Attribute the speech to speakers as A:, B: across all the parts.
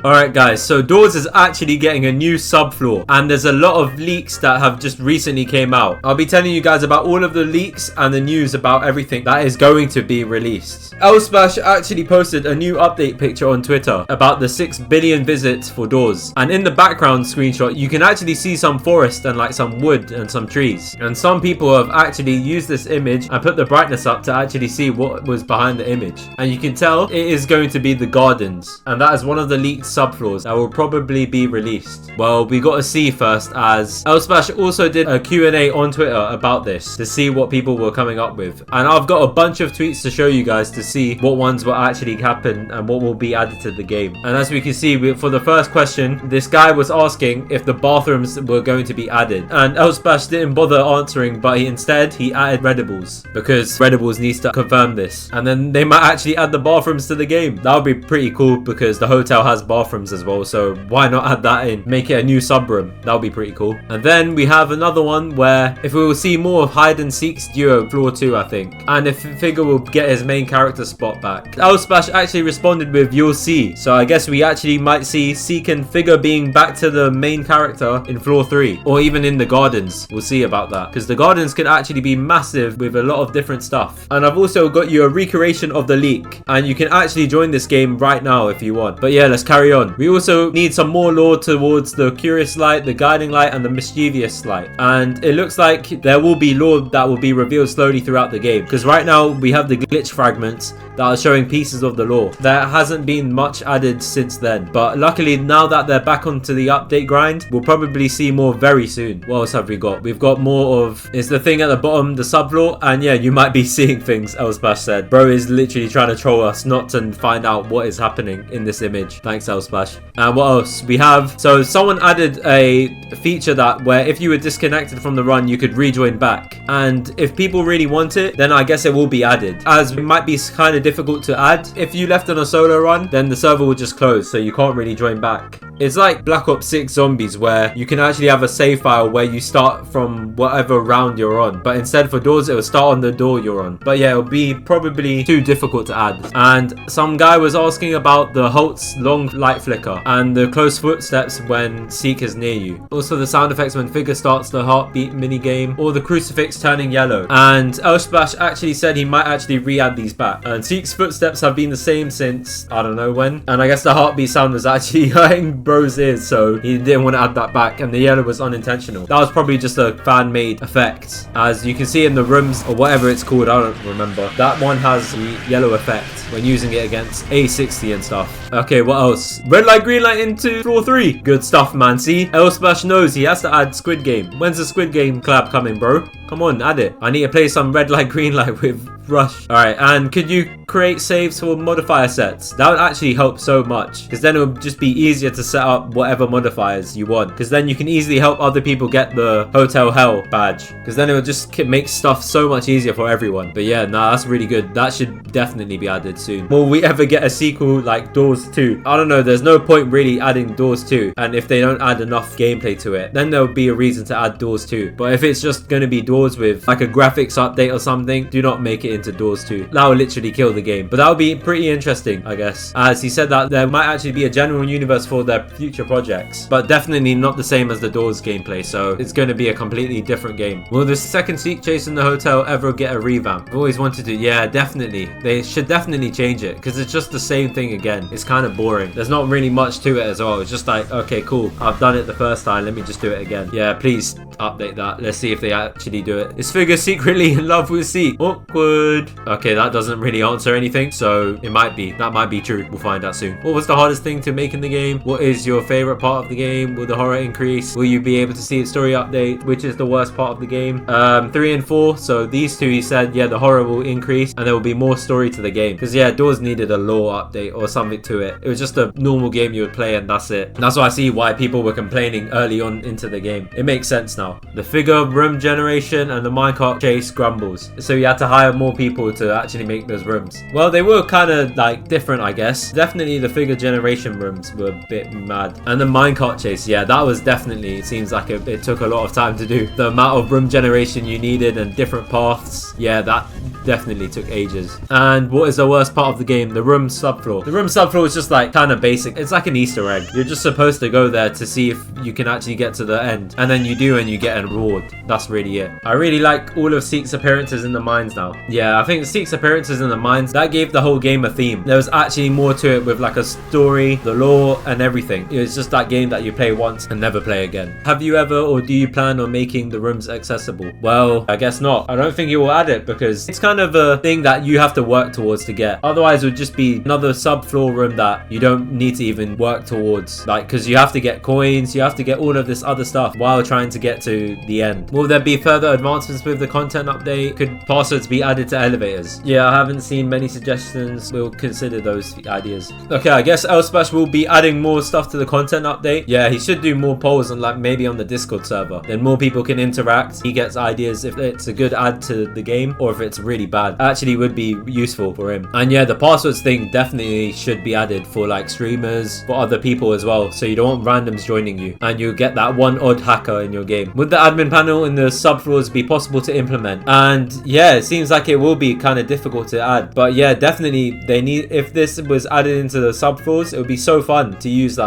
A: Alright guys, so Doors is actually getting a new subfloor, and there's a lot of leaks that have just recently came out. I'll be telling you guys about all of the leaks and the news about everything that is going to be released. Elsplash actually posted a new update picture on Twitter about the 6 billion visits for Doors, and in the background screenshot you can actually see some forest and like some wood and some trees, and some people have actually used this image and put the brightness up to actually see what was behind the image, and you can tell it is going to be the gardens, and that is one of the leaked subfloors that will probably be released. Well, we got to see first, as Elsplash also did a Q&A on Twitter about this to see what people were coming up with, and I've got a bunch of tweets to show you guys to see what ones will actually happen and what will be added to the game. And as we can see, for the first question, this guy was asking if the bathrooms were going to be added, and Elsplash didn't bother answering, but instead he added Redibles, because Redibles needs to confirm this, and then they might actually add the bathrooms to the game. That would be pretty cool, because the hotel has bathrooms as well, so why not add that in, make it a new sub room. That would be pretty cool. And then we have another one where if we will see more of hide and seek's duo floor 2, I think, and if Figure will get his main character spot back. Elsplash actually responded with you'll see, so I guess we actually might see Seek and Figure being back to the main character in floor 3, or even in the gardens. We'll see about that, because the gardens can actually be massive with a lot of different stuff. And I've also got you a recreation of the leak, and you can actually join this game right now if you want. But yeah, let's carry on. We also need some more lore towards the Curious Light, the Guiding Light, and the Mischievous Light, and it looks like there will be lore that will be revealed slowly throughout the game, because right now we have the glitch fragments that are showing pieces of the lore. There hasn't been much added since then, but luckily now that they're back onto the update grind, we'll probably see more very soon. What else have we got? We've got more of, it's the thing at the bottom, the subfloor, and yeah, you might be seeing things, Elsplash said. Bro is literally trying to troll us not to find out what is happening in this image. Thanks, Elsplash. And what else we have? So someone added a feature that where if you were disconnected from the run, you could rejoin back, and if people really want it, then I guess it will be added, as it might be kind of difficult to add. If you left on a solo run, then the server will just close, so you can't really join back. It's like Black Ops 6 Zombies, where you can actually have a save file where you start from whatever round you're on, but instead for Doors it will start on the door you're on. But yeah, it'll be probably too difficult to add. And some guy was asking about the Holt's long light flicker and the close footsteps when Seek is near you. Also the sound effects when Figure starts the heartbeat minigame, or the crucifix turning yellow. And Elsplash actually said he might actually re-add these back. And Seek's footsteps have been the same since I don't know when, and I guess the heartbeat sound was actually hurting Bro's ears, so he didn't want to add that back, and the yellow was unintentional. That was probably just a fan-made effect, as you can see in the rooms, or whatever it's called, I don't remember. That one has the yellow effect when using it against A60 and stuff. Okay, what else? Red light, green light into floor 3. Good stuff, man. See, Elsplash knows he has to add Squid Game. When's the Squid Game collab coming, bro? Come on, add it. I need to play some red light, green light with Rush. Alright, and could you create saves for modifier sets? That would actually help so much, because then it would just be easier to set up whatever modifiers you want, because then you can easily help other people get the Hotel Hell badge, because then it would just make stuff so much easier for everyone. But yeah, nah, that's really good. That should definitely be added soon. Will we ever get a sequel like Doors 2? I don't know, there's no point really adding Doors 2, and if they don't add enough gameplay to it, then there'll be a reason to add Doors 2. But if it's just going to be Doors with like a graphics update or something, do not make it into Doors 2. That will literally kill the game. But that would be pretty interesting, I guess, as he said that there might actually be a general universe for their future projects, but definitely not the same as the Doors gameplay, so it's going to be a completely different game. Will the second Seek chase in the hotel ever get a revamp? I've always wanted to. Yeah, definitely. They should definitely change it, because it's just the same thing again. It's kind of boring. There's not really much to it as well. It's just like, okay, cool, I've done it the first time, let me just do it again. Yeah, please update that. Let's see if they actually do it. Is Figure secretly in love with Seek? Awkward. Okay, that doesn't really answer anything, so it might be. That might be true. We'll find out soon. What was the hardest thing to make in the game? What is your favorite part of the game? Will the horror increase? Will you be able to see its story update? Which is the worst part of the game? 3 and 4. So these two, he said, yeah, the horror will increase and there will be more story to the game. Because yeah, Doors needed a lore update or something to it. It was just a normal game you would play and that's it. That's why I see why people were complaining early on into the game. It makes sense now. The Figure room generation and the minecart chase grumbles. So you had to hire more people to actually make those rooms. Well, they were kind of like different, I guess. Definitely the Figure generation rooms were a bit mad. And the minecart chase, yeah, that was definitely, it seems like it took a lot of time to do. The amount of room generation you needed and different paths, yeah, that definitely took ages. And what is the worst part of the game? The room subfloor. The room subfloor is just like kind of basic. It's like an Easter egg. You're just supposed to go there to see if you can actually get to the end, and then you do and you get a reward. That's really it. I really like all of Seek's appearances in the mines now. Yeah, I think Seek's appearances in the mines, that gave the whole game a theme. There was actually more to it with like a story, the lore, and everything. It was just that game that you play once and never play again. Have you ever or do you plan on making the rooms accessible? Well, I guess not. I don't think you will add it because it's kind of a thing that you have to work towards to get. Otherwise, it would just be another subfloor room that you don't need to even work towards. Like, because you have to get coins, you have to get all of this other stuff while trying to get to the end. Will there be further advancements with the content update? Could passwords be added to elevators? Yeah, I haven't seen many suggestions. We'll consider those ideas. Okay, I guess Elsplash will be adding more stuff to the content update. Yeah, he should do more polls on like maybe on the Discord server. Then more people can interact. He gets ideas if it's a good add to the game or if it's really bad. Actually would be useful for him. And yeah, the passwords thing definitely should be added for like streamers, for other people as well. So you don't want randoms joining you and you get that one odd hacker in your game. Would the admin panel in the subfloors be possible to implement? And yeah, it seems like it will be kind of difficult to add. But yeah, definitely they need, if this was added into the subfloors, it would be so fun to use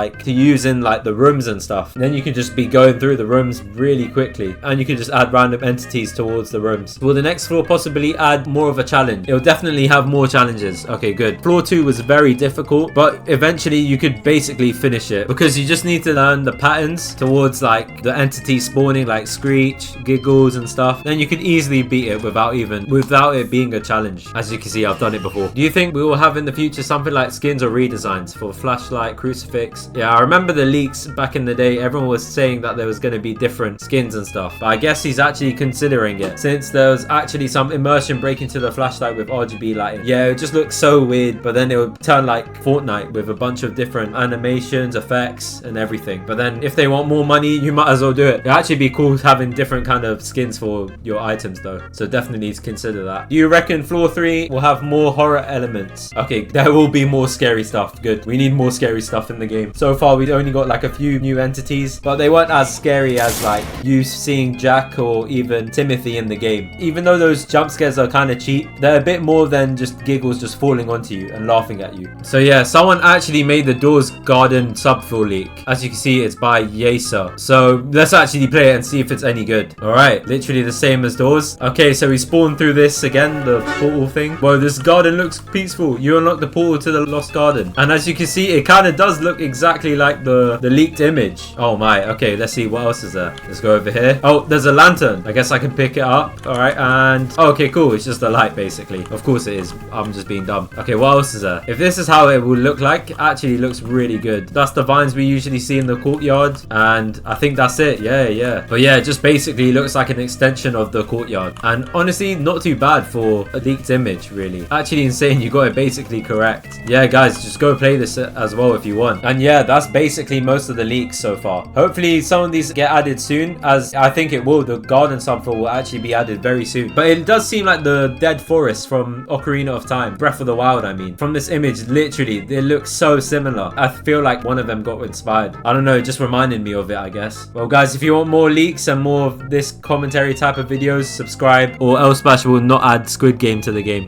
A: in like the rooms and stuff. And then you can just be going through the rooms really quickly and you can just add random entities towards the rooms. Will the next floor possibly add more of a challenge? It'll definitely have more challenges. Okay, good. Floor 2 was very difficult, but eventually you could basically finish it because you just need to learn the patterns towards like the entity spawning, like Screech, Giggles and stuff. Then you can easily beat it without it being a challenge. As you can see, I've done it before. Do you think we will have in the future something like skins or redesigns for Flashlight, Crucifix? Yeah, I remember the leaks back in the day. Everyone was saying that there was going to be different skins and stuff, but I guess he's actually considering it since there was actually some immersion break into the Flashlight with RGB lighting. Yeah, it just looks so weird, but then it would turn like Fortnite with a bunch of different animations, effects and everything. But then if they want more money, you might as well do it. It'd actually be cool having different kind of skins for your items though, so definitely need to consider that. Do you reckon floor 3 will have more horror elements? Okay, there will be more scary stuff. Good, we need more scary stuff in the game. So far we've only got like a few new entities, but they weren't as scary as like you seeing Jack or even Timothy in the game. Even though those jump scares are kind of cheap, they're a bit more than just Giggles just falling onto you and laughing at you. So yeah, someone actually made the Doors Garden subfloor leak. As you can see, it's by Yasa. So let's actually play it and see if it's any good. Alright, literally the same as Doors. Okay, so we spawned through this again, the portal thing. Whoa, this garden looks peaceful. You unlock the portal to the Lost Garden. And as you can see, it kind of does look exactly like the leaked image. Oh my, okay, let's see what else is there. Let's go over here. Oh, there's a lantern. I guess I can pick it up. Alright, and oh, okay, cool. It's just a light basically. Of course it is. I'm just being dumb. Okay, what else is there? If this is how it will look like, it actually looks really good. That's the vines we usually see in the courtyard. And I think that's it. Yeah. But yeah, it just basically looks like an extension of the courtyard. And honestly, not too bad for a leaked image, really. Actually insane, you got it basically correct. Yeah, guys, just go play this as well if you want. And yeah, that's basically most of the leaks so far. Hopefully some of these get added soon, as I think it will. The garden subfloor will actually be added very soon. But it does seem like the dead forest from Ocarina of Time, Breath of the Wild, I mean. From this image, literally, they look so similar. I feel like one of them got inspired. I don't know, it just reminded me of it, I guess. Well, guys, if you want more leaks and more of this commentary type of videos, subscribe, or Elsplash will not add Squid Game to the game.